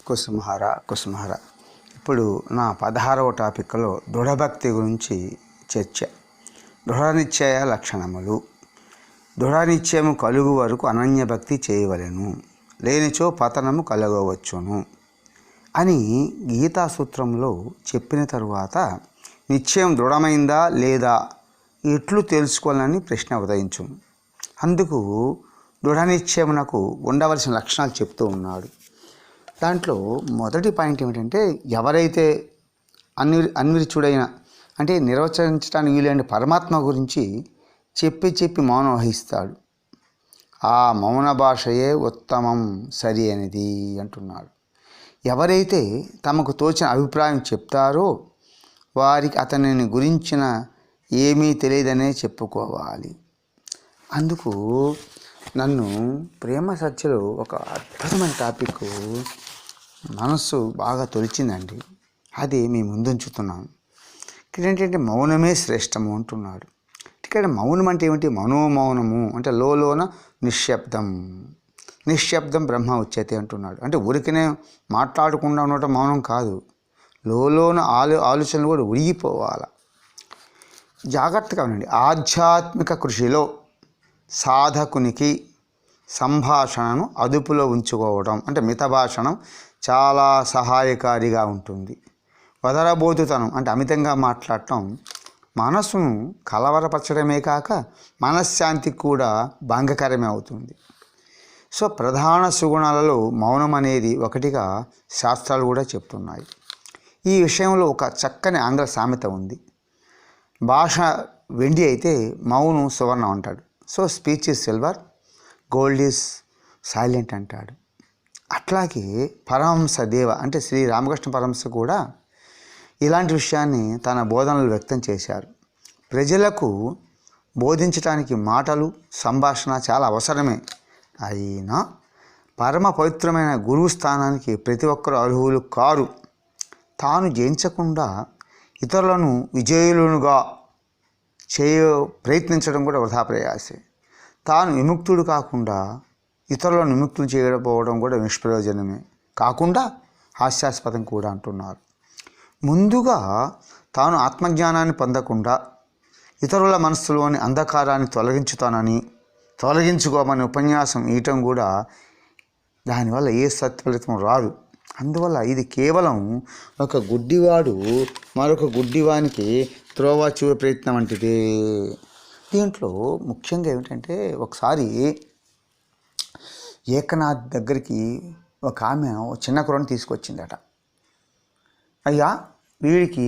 కుసుమహార. ఇప్పుడు నా 16వ టాపిక్లో దృఢభక్తి గురించి చర్చ. దృఢనిశ్చయ లక్షణములు. దృఢనిశ్చయము కలుగు వరకు అనన్యభక్తి చేయవలెను, లేనిచో పతనము కలగవచ్చును అని గీతా సూత్రంలో చెప్పిన తరువాత నిశ్చయం దృఢమైందా లేదా ఎట్లు తెలుసుకోవాలని ప్రశ్న ఉదయించును. అందుకు దృఢనిశ్చయమునకు ఉండవలసిన లక్షణాలు చెప్తూ ఉన్నాడు. దాంట్లో మొదటి పాయింట్ ఏమిటంటే, ఎవరైతే అన్విరుచుడైన అంటే నిర్వచించడానికి వీలైన పరమాత్మ గురించి చెప్పి మౌనం వహిస్తాడు, ఆ మౌన భాషయే ఉత్తమం, సరి అనేది అంటున్నాడు. ఎవరైతే తమకు తోచిన అభిప్రాయం చెప్తారో వారికి అతనిని గురించిన ఏమీ తెలియదనే చెప్పుకోవాలి. అందుకు నన్ను ప్రేమ సత్యలో ఒక అద్భుతమైన టాపిక్ మనస్సు బాగా తొలిచిందండి. అది మీ ముందుంచుతున్నాను. ఇక్కడ ఏంటంటే మౌనమే శ్రేష్టము అంటున్నాడు. ఇక్కడ మౌనం అంటే ఏమిటి? మనోమౌనము అంటే లోన నిశ్శబ్దం బ్రహ్మ ఉచ్యతే అంటున్నాడు. అంటే ఊరికనే మాట్లాడకుండా ఉండటం మౌనం కాదు, లోన ఆలోచనలు కూడా ఉరిగిపోవాలి. జాగ్రత్తగా ఉండండి. ఆధ్యాత్మిక కృషిలో సాధకునికి సంభాషణను అదుపులో ఉంచుకోవడం అంటే మితభాషణం చాలా సహాయకారిగా ఉంటుంది. వదరబోతుతనం అంటే అమితంగా మాట్లాడటం మనస్సును కలవరపరచడమే కాక మనశ్శాంతికి కూడా భంగకరమే అవుతుంది. సో ప్రధాన సుగుణాలలో మౌనం అనేది ఒకటిగా శాస్త్రాలు కూడా చెప్తున్నాయి. ఈ విషయంలో ఒక చక్కని ఆంగ్ల సామెత ఉంది. భాష వెండి అయితే మౌనం సువర్ణం అంటాడు. So speech is silver, gold is silent అంటాడు. అట్లాగే పరమహంస దేవ అంటే శ్రీ రామకృష్ణ పరమహంస కూడా ఇలాంటి విషయాన్ని తన బోధనలు వ్యక్తం చేశారు. ప్రజలకు బోధించడానికి మాటలు సంభాషణ చాలా అవసరమే. అయినా పరమ పవిత్రమైన గురువు స్థానానికి ప్రతి ఒక్కరు అర్హులు కారు. తాను జయించకుండా ఇతరులను విజయులుగా ప్రయత్నించడం కూడా వృధా ప్రయాసే. తాను విముక్తుడు కాకుండా ఇతరులను విముక్తులు చేయకపోవడం కూడా నిష్ప్రయోజనమే కాకుండా హాస్యాస్పదం కూడా అంటున్నారు. ముందుగా తాను ఆత్మజ్ఞానాన్ని పొందకుండా ఇతరుల మనస్సులోని అంధకారాన్ని తొలగించుకోమని ఉపన్యాసం ఇవ్వటం కూడా దానివల్ల ఏ సత్ఫలితం రాదు. అందువల్ల ఇది కేవలం ఒక గుడ్డివాడు మరొక గుడ్డివానికి త్రోవ చూపే ప్రయత్నం వంటిదే. దీంట్లో ముఖ్యంగా ఏమిటంటే, ఒకసారి ఏకనాథ్ దగ్గరికి ఒక ఆమె చిన్న కుర్రని తీసుకొచ్చిందట. అయ్యా, వీడికి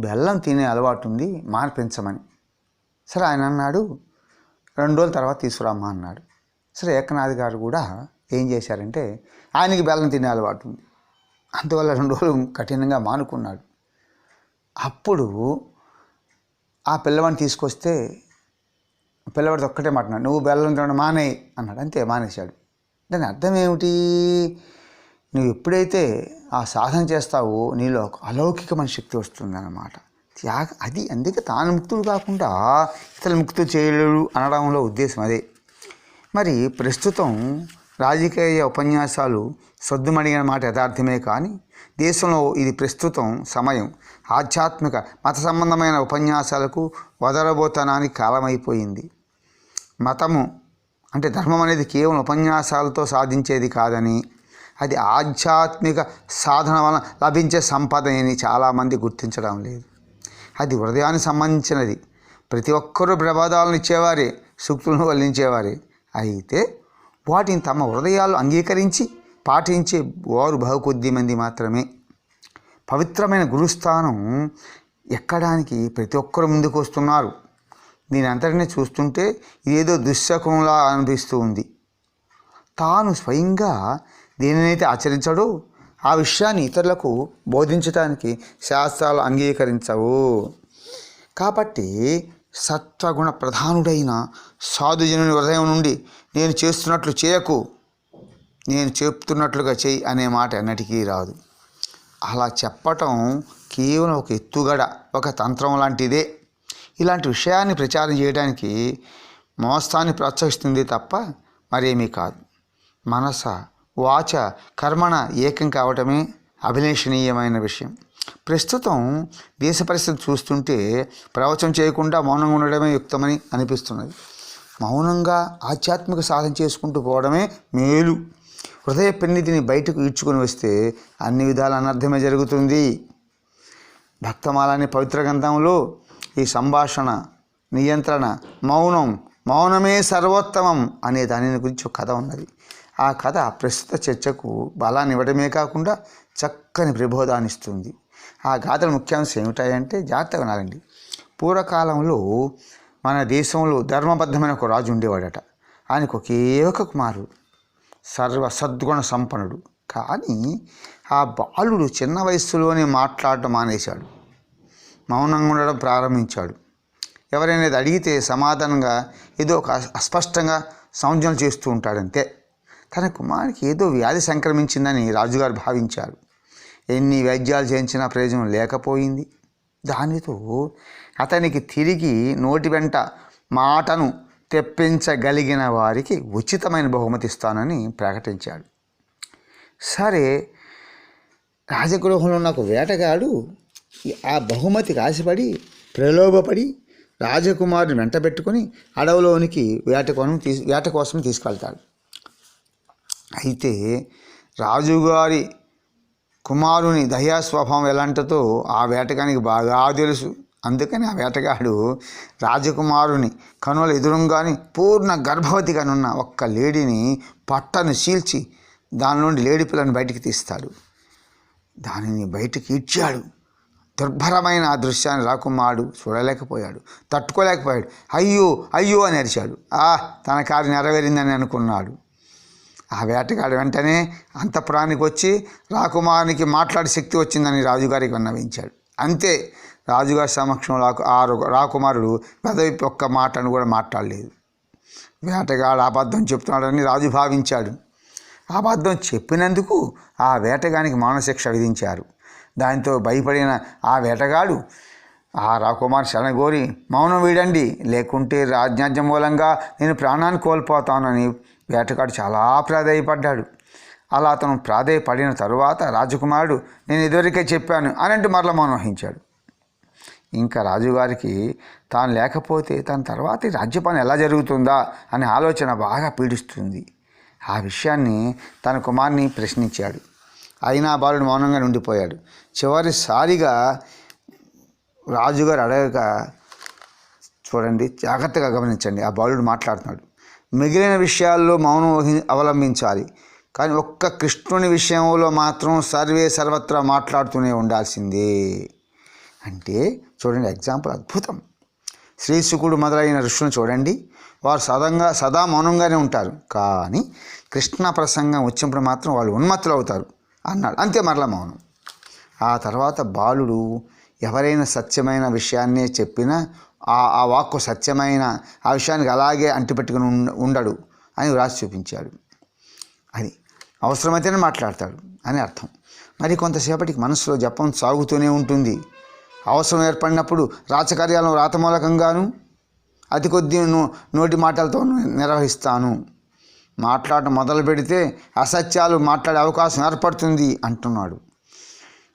బెల్లం తినే అలవాటు ఉంది, మాన్పించమని. సరే ఆయన అన్నాడు, 2 రోజుల తర్వాత తీసుకురామ్మా అన్నాడు. సరే ఏకనాథ్ గారు కూడా ఏం చేశారంటే, ఆయనకి బెల్లం తినే అలవాటు ఉంది, అందువల్ల 2 రోజులు కఠినంగా మానుకున్నాడు. అప్పుడు ఆ పిల్లవాడిని తీసుకొస్తే పిల్లవాడితో ఒక్కటే మాట్లాడు, నువ్వు బెల్లం తినడం మానే అన్నాడు. అంతే, మానేశాడు. దాని అర్థం ఏమిటి? నువ్వు ఎప్పుడైతే ఆ సాధన చేస్తావో నీలో ఒక అలౌకికమైన శక్తి వస్తుందన్నమాట. అది అందుకే తాను ముక్తుడు కాకుండా ఇతరులు ముక్తులు చేయలేడు అనడంలో ఉద్దేశం అదే. మరి ప్రస్తుతం రాజకీయ ఉపన్యాసాలు సద్దుమణిగిన మాట యథార్థమే, కానీ దేశంలో ఇది ప్రస్తుతం సమయం ఆధ్యాత్మిక మత సంబంధమైన ఉపన్యాసాలకు వదలబోతనానికి కాలమైపోయింది. మతము అంటే ధర్మం అనేది కేవలం ఉపన్యాసాలతో సాధించేది కాదని, అది ఆధ్యాత్మిక సాధన వలన లభించే సంపద అని చాలామంది గుర్తించడం లేదు. అది హృదయానికి సంబంధించినది. ప్రతి ఒక్కరూ ప్రబోధాలను ఇచ్చేవారే, సూక్తులను వల్లించేవారే. అయితే వాటిని తమ హృదయాలు అంగీకరించి పాటించే వారు బహుకొద్ది మంది మాత్రమే. పవిత్రమైన గురుస్థానం ఎక్కడానికి ప్రతి ఒక్కరు ముందుకు వస్తున్నారు. దీని అంతటినీ చూస్తుంటే ఇదేదో దుశ్శకునంలా అనిపిస్తూ ఉంది. తాను స్వయంగా దేనినైతే ఆచరించడో ఆ విషయాన్ని ఇతరులకు బోధించడానికి శాస్త్రాలు అంగీకరించవు. కాబట్టి సత్వగుణ ప్రధానుడైన సాధుజనుని హృదయం నుండి నేను చేస్తున్నట్లు చేయకు, నేను చెప్తున్నట్లుగా చేయి అనే మాట ఎన్నటికీ రాదు. అలా చెప్పటం కేవలం ఒక ఎత్తుగడ, ఒక తంత్రం లాంటిదే. ఇలాంటి విషయాన్ని ప్రచారం చేయడానికి మోస్తాన్ని ప్రోత్సహిస్తుంది తప్ప మరేమీ కాదు. మనస వాచ కర్మణ ఏకం కావటమే అభిలషణీయమైన విషయం. ప్రస్తుతం దేశ పరిస్థితి చూస్తుంటే ప్రవచనం చేయకుండా మౌనంగా ఉండడమే యుక్తమని అనిపిస్తున్నది. మౌనంగా ఆధ్యాత్మిక సాధన చేసుకుంటూ పోవడమే మేలు. హృదయ పెన్నిధిని బయటకు ఈడ్చుకొని వస్తే అన్ని విధాల అనర్థమే జరుగుతుంది. భక్తమాల అనే పవిత్ర గ్రంథంలో ఈ సంభాషణ, నియంత్రణ, మౌనమే సర్వోత్తమం అనే దాని గురించి ఒక కథ ఉన్నది. ఆ కథ ప్రస్తుత చర్చకు బలాన్ని ఇవ్వడమే కాకుండా చక్కని ప్రబోధాన్నిస్తుంది. ఆ గాథల ముఖ్యాంశం ఏమిటాయంటే జాగ్రత్తగా వినాలండి. పూర్వకాలంలో మన దేశంలో ధర్మబద్ధమైన ఒక రాజు ఉండేవాడట. ఆయనకు ఒకే ఒక కుమారుడు, సర్వ సద్గుణ సంపన్నుడు. కానీ ఆ బాలుడు చిన్న వయస్సులోనే మాట్లాడటం మానేశాడు, మౌనంగా ఉండడం ప్రారంభించాడు. ఎవరైనా అడిగితే సమాధానంగా ఏదో ఒక అస్పష్టంగా సంజ్ఞలు చేస్తూ ఉంటాడంతే. తన కుమారునికి ఏదో వ్యాధి సంక్రమించిందని రాజుగారు భావించారు. ఎన్ని వైద్యాలు చేయించినా ప్రయోజనం లేకపోయింది. దానితో అతనికి తిరిగి నోటి వెంట మాటను తెప్పించగలిగిన వారికి ఉచితమైన బహుమతి ఇస్తానని ప్రకటించాడు. సరే, రాజగృహంలో ఉన్న ఒక వేటగాడు ఆ బహుమతికి ఆశపడి ప్రలోభపడి రాజకుమారుని వెంట పెట్టుకొని అడవిలోనికి వేట కోసం తీసుకెళ్తాడు. అయితే రాజుగారి కుమారుని దయా స్వభావం ఎలాంటిదో ఆ వేటగానికి బాగా తెలుసు. అందుకని ఆ వేటగాడు రాజకుమారుని కనుల ఎదురుగాని పూర్ణ గర్భవతిగానున్న ఒక్క లేడీని పట్టను చీల్చి దాని నుండి లేడీ పిల్లని బయటికి తీస్తాడు. దానిని బయటికి ఇచ్చాడు. దుర్భరమైన ఆ దృశ్యాన్ని రాకుమారుడు చూడలేకపోయాడు, తట్టుకోలేకపోయాడు. అయ్యో అయ్యో అని అరిచాడు. తన కార్యం నెరవేరిందని అనుకున్నాడు. ఆ వేటగాడు వెంటనే అంతఃపురానికి వచ్చి రాకుమారునికి మాట్లాడే శక్తి వచ్చిందని రాజుగారికి విన్నవించాడు. అంతే, రాజుగారి సమక్షంలో రాకుమారుడు పెదవి ఒక్క మాటను కూడా మాట్లాడలేదు. వేటగాడు అబద్ధం చెప్తున్నాడని రాజు భావించాడు. అబద్ధం చెప్పినందుకు ఆ వేటగానికి మరణశిక్ష విధించారు. దాంతో భయపడిన ఆ వేటగాడు ఆ రాకుమారు శరణగోరి మౌనం వీడండి, లేకుంటే రాజ్యాజ్యం మూలంగా నేను ప్రాణాన్ని కోల్పోతానని వేటగాడు చాలా ప్రాధేయపడ్డాడు. అలా అతను ప్రాధేయపడిన తరువాత రాజకుమారుడు నేను ఇదివరకే చెప్పాను అనంటూ మరల మౌనం వహించాడు. ఇంకా రాజుగారికి తాను లేకపోతే తన తర్వాత ఈ రాజ్యపాలన ఎలా జరుగుతుందా అనే ఆలోచన బాగా పీడిస్తుంది. ఆ విషయాన్ని తన కుమారుని ప్రశ్నించాడు. అయినా బాలుడు మౌనంగా ఉండిపోయాడు. చివరిసారిగా రాజుగారు అడగక, చూడండి జాగ్రత్తగా గమనించండి, ఆ బాలుడు మాట్లాడుతున్నాడు. మిగిలిన విషయాల్లో మౌనం అవలంబించాలి, కానీ ఒక్క కృష్ణుని విషయంలో మాత్రం సర్వత్రా మాట్లాడుతూనే ఉండాల్సిందే. అంటే చూడండి, ఎగ్జాంపుల్ అద్భుతం. శ్రీశుకుడు మొదలైన ఋషులను చూడండి, వారు సదా మౌనంగానే ఉంటారు. కానీ కృష్ణ ప్రసంగం వచ్చినప్పుడు మాత్రం వాళ్ళు ఉన్మత్తులు అవుతారు అన్నాడు. అంతే, మరలా మౌనం. ఆ తర్వాత బాలుడు ఎవరైనా సత్యమైన విషయాన్నే చెప్పినా ఆ వాక్కు సత్యమైన ఆ విషయానికి అలాగే అంటిపెట్టుకుని ఉండడు అని వ్రాసి చూపించాడు. అది అవసరమైతేనే మాట్లాడతాడు అని అర్థం. మరి కొంతసేపటికి మనసులో జపం సాగుతూనే ఉంటుంది. అవసరం ఏర్పడినప్పుడు రాజకార్యాలను రాతమూలకంగాను అతి కొద్ది నోటి మాటలతో నిర్వహిస్తాను. మాట్లాడటం మొదలు పెడితే అసత్యాలు మాట్లాడే అవకాశం ఏర్పడుతుంది అంటున్నాడు.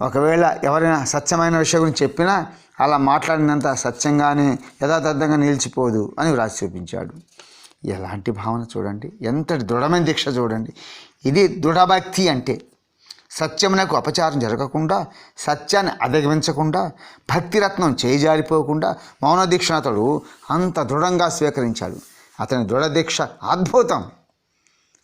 ఒకవేళ ఎవరైనా సత్యమైన విషయం గురించి చెప్పినా అలా మాట్లాడినంత సత్యంగానే యథాతథంగా నిలిచిపోదు అని వ్రాసి చూపించాడు. ఎలాంటి భావన చూడండి, ఎంతటి దృఢమైన దీక్ష చూడండి. ఇది దృఢభక్తి అంటే. సత్యమునకు అపచారం జరగకుండా, సత్యాన్ని అధిగమించకుండా, భక్తిరత్నం చేజారిపోకుండా మౌన దీక్షను అతడు అంత దృఢంగా స్వీకరించాడు. అతని దృఢ దీక్ష అద్భుతం.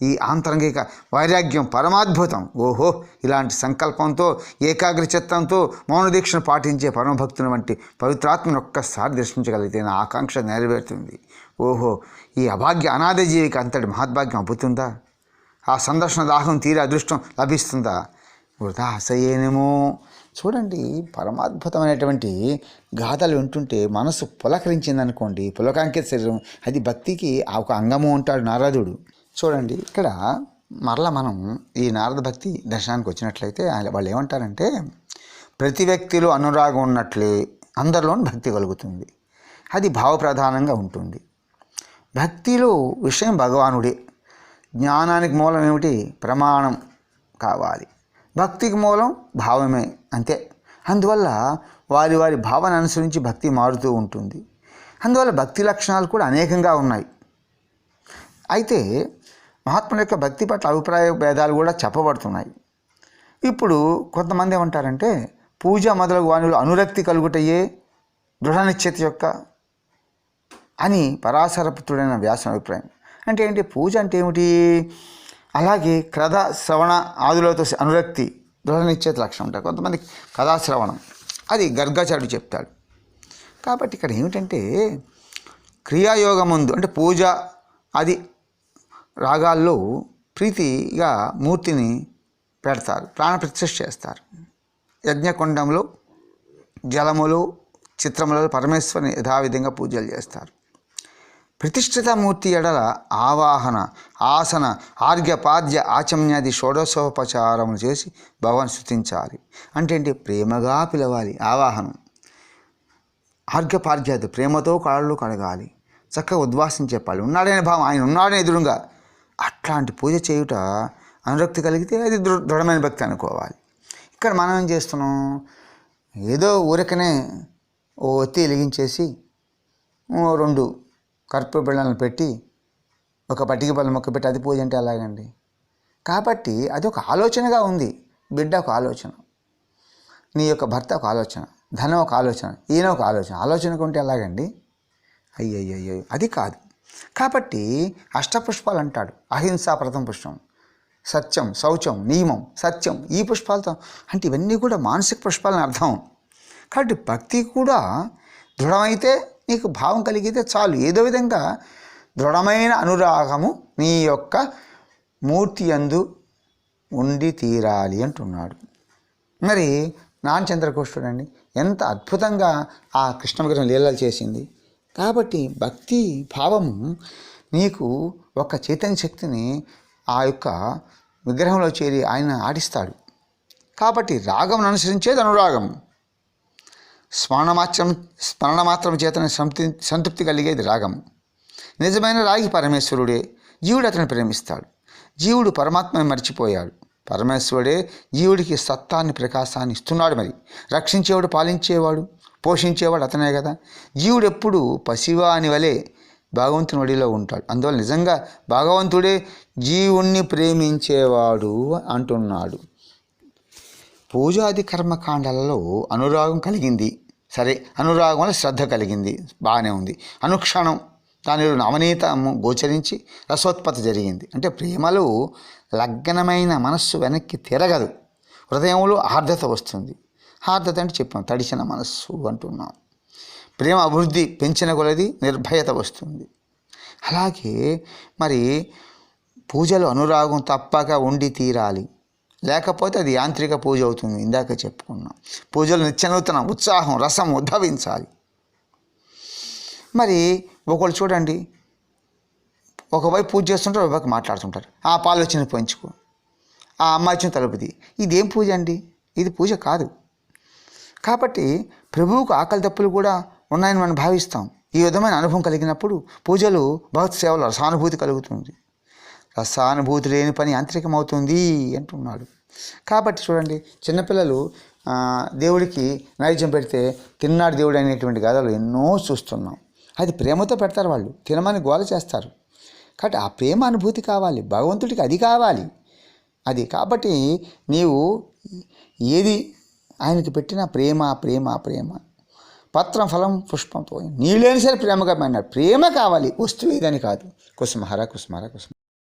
ఈ ఆంతరంగిక వైరాగ్యం పరమాద్భుతం. ఓహో, ఇలాంటి సంకల్పంతో ఏకాగ్ర చిత్తంతో మౌన దీక్షను పాటించే పరమభక్తుని వంటి పవిత్రాత్మను ఒక్కసారి దర్శించగలిగితే నా ఆకాంక్ష నెరవేరుతుంది. ఓహో, ఈ అభాగ్య అనాథ జీవికి అంతటి మహద్భాగ్యం అబ్బుతుందా? ఆ సందర్శన దాహం తీరే అదృష్టం లభిస్తుందా? వృధా అసహ్యేనేమో. చూడండి, పరమాద్భుతమైనటువంటి గాథలు వింటుంటే మనసు పులకరించిందనుకోండి, పులకాంకిత శరీరం, అది భక్తికి ఒక అంగము అంటాడు నారదుడు. చూడండి, ఇక్కడ మరలా మనం ఈ నారద భక్తి దర్శనానికి వచ్చినట్లయితే వాళ్ళు ఏమంటారంటే, ప్రతి వ్యక్తిలో అనురాగం ఉన్నట్లే అందరిలోనూ భక్తి కలుగుతుంది. అది భావప్రధానంగా ఉంటుంది. భక్తిలో విషయం భగవానుడే. జ్ఞానానికి మూలం ఏమిటి? ప్రమాణం కావాలి. భక్తికి మూలం భావమే, అంతే. అందువల్ల వారి వారి భావన అనుసరించి భక్తి మారుతూ ఉంటుంది. అందువల్ల భక్తి లక్షణాలు కూడా అనేకంగా ఉన్నాయి. అయితే మహాత్ముల యొక్క భక్తి పట్ల అభిప్రాయ భేదాలు కూడా చెప్పబడుతున్నాయి. ఇప్పుడు కొంతమంది ఏమంటారంటే పూజ మొదలగు వానిలో అనురక్తి కలుగుటయే దృఢ నిశ్చయిత యొక్క అని పరాశరపుత్రుడైన వ్యాసుని అభిప్రాయం. అంటే ఏంటి? పూజ అంటే ఏమిటి? అలాగే కథ శ్రవణ ఆదులతో అనురక్తి దృఢ నిశ్చయిత లక్షణం ఉంటాయి. కొంతమంది కథాశ్రవణం, అది గర్గాచార్యుడు చెప్తాడు. కాబట్టి ఇక్కడ ఏమిటంటే క్రియాయోగం ముందు అంటే పూజ అది రాగాల్లో ప్రీతిగా మూర్తిని పెడతారు, ప్రాణప్రతిష్ఠ చేస్తారు. యజ్ఞకొండంలో జలములు చిత్రములలో పరమేశ్వరుని యథావిధంగా పూజలు చేస్తారు. ప్రతిష్ఠిత మూర్తి ఎడల ఆవాహన ఆసన ఆర్ఘ్యపాద్య ఆచమ్యాది షోడశోపచారములు చేసి భగవాన్ స్తుతించాలి. అంటే ఏంటి? ప్రేమగా పిలవాలి. ఆవాహనం, ఆర్ఘ్యపాద్యాది ప్రేమతో కాళ్ళు కడగాలి, చక్కగా ఉద్వాసం చెప్పాలి. ఉన్నాడనే భావం, ఆయన ఉన్నాడనే ఎదురుగా. అట్లాంటి పూజ చేయుట అనురక్తి కలిగితే అది దృఢమైన భక్తి అనుకోవాలి. ఇక్కడ మనం ఏం చేస్తున్నాం? ఏదో ఊరికనే ఓ ఒత్తి వెలిగించేసి 2 కర్పూర బిళ్ళలను పెట్టి ఒక పట్టిక పళ్ళ మొక్క పెట్టి అది పూజ అంటే ఎలాగండి? కాబట్టి అది ఒక ఆలోచనగా ఉంది. బిడ్డ ఒక ఆలోచన, నీ యొక్క భర్త ఒక ఆలోచన, ధనం ఒక ఆలోచన, ఈయన ఒక ఆలోచన. ఆలోచనకు ఉంటే ఎలాగండి? అయ్యయ్యో, అది కాదు. కాబట్టి అష్టపుష్పాలు అంటాడు. అహింసా ప్రథమ పుష్పం, సత్యం, శౌచం, నియమం, సత్యం, ఈ పుష్పాలతో అంటే ఇవన్నీ కూడా మానసిక పుష్పాలని అర్థం. కాబట్టి భక్తి కూడా దృఢమైతే, నీకు భావం కలిగితే చాలు. ఏదో విధంగా దృఢమైన అనురాగము నీ యొక్క మూర్తి యందు ఉండి తీరాలి అంటున్నాడు. మరి నానచంద్రకోశ్ చూడండి ఎంత అద్భుతంగా ఆ కృష్ణ విగ్రహం లీలలు చేసింది. కాబట్టి భక్తి భావము నీకు ఒక చైతన్య శక్తిని ఆ యొక్క విగ్రహంలో చేరి ఆయన ఆడిస్తాడు. కాబట్టి రాగం అనుసరించేది అనురాగం. స్మరణ మాత్రం చేతనే సంతృప్తి కలిగేది రాగం. నిజమైన రాగి పరమేశ్వరుడే. జీవుడు అతన్ని ప్రేమిస్తాడు. జీవుడు పరమాత్మని మర్చిపోయాడు. పరమేశ్వరుడే జీవుడికి సత్తాన్ని, ప్రకాశాన్ని ఇస్తున్నాడు. మరి రక్షించేవాడు, పాలించేవాడు, పోషించేవాడు అతనే కదా. జీవుడు ఎప్పుడు పసివాని వలె భగవంతుని ఒడిలో ఉంటాడు. అందువల్ల నిజంగా భగవంతుడే జీవుణ్ణి ప్రేమించేవాడు అంటున్నాడు. పూజాది కర్మకాండాలలో అనురాగం కలిగింది. సరే, అనురాగం వల్ల శ్రద్ధ కలిగింది, బాగానే ఉంది. అనుక్షణం దానిలో నవనీతము గోచరించి రసోత్పత్తి జరిగింది. అంటే ప్రేమలో లగ్నమైన మనస్సు వెనక్కి తిరగదు. హృదయంలో ఆర్ద్రత వస్తుంది. ఆర్ద్రత అంటే చెప్పాం, తడిసిన మనస్సు అంటున్నాం. ప్రేమ అభివృద్ధి పెంచిన కొలది నిర్భయత వస్తుంది. అలాగే మరి పూజలో అనురాగం తప్పక ఉండి తీరాలి. లేకపోతే అది యాంత్రిక పూజ అవుతుంది. ఇందాక చెప్పుకున్నాం. పూజలు నిత్యనూతన ఉత్సాహం, రసం ఉద్భవించాలి. మరి ఒకళ్ళు చూడండి, ఒకవైపు పూజ చేస్తుంటారు, ఒకవైపు మాట్లాడుతుంటారు. ఆ పాలు వచ్చిన పెంచుకో, ఆ అమ్మాయి వచ్చిన తలుపుది. ఇదేం పూజ అండి? ఇది పూజ కాదు. కాబట్టి ప్రభువుకు ఆకలి తప్పులు కూడా ఉన్నాయని మనం భావిస్తాం. ఈ విధమైన అనుభవం కలిగినప్పుడు పూజలు భగవత్ సేవలో రసానుభూతి కలుగుతుంది. రసానుభూతి లేని పని యాంత్రికమవుతుంది అంటున్నాడు. కాబట్టి చూడండి, చిన్నపిల్లలు దేవుడికి నైవేద్యం పెడితే తిన్నాడు దేవుడు అనేటువంటి గాథలు ఎన్నో చూస్తున్నాం. అది ప్రేమతో పెడతారు, వాళ్ళు తినమని గోల చేస్తారు. కాబట్టి ఆ ప్రేమ అనుభూతి కావాలి, భగవంతుడికి అది కావాలి. అది కాబట్టి నీవు ఏది ఆయనకి పెట్టిన ప్రేమ ప్రేమ ప్రేమ. పత్రం ఫలం పుష్పంతో నీళ్ళేని సరే ప్రేమగా అన్నాడు. ప్రేమ కావాలి, వస్తువు ఏదని కాదు. కుసుమహర కుసుమహర కుసుమ.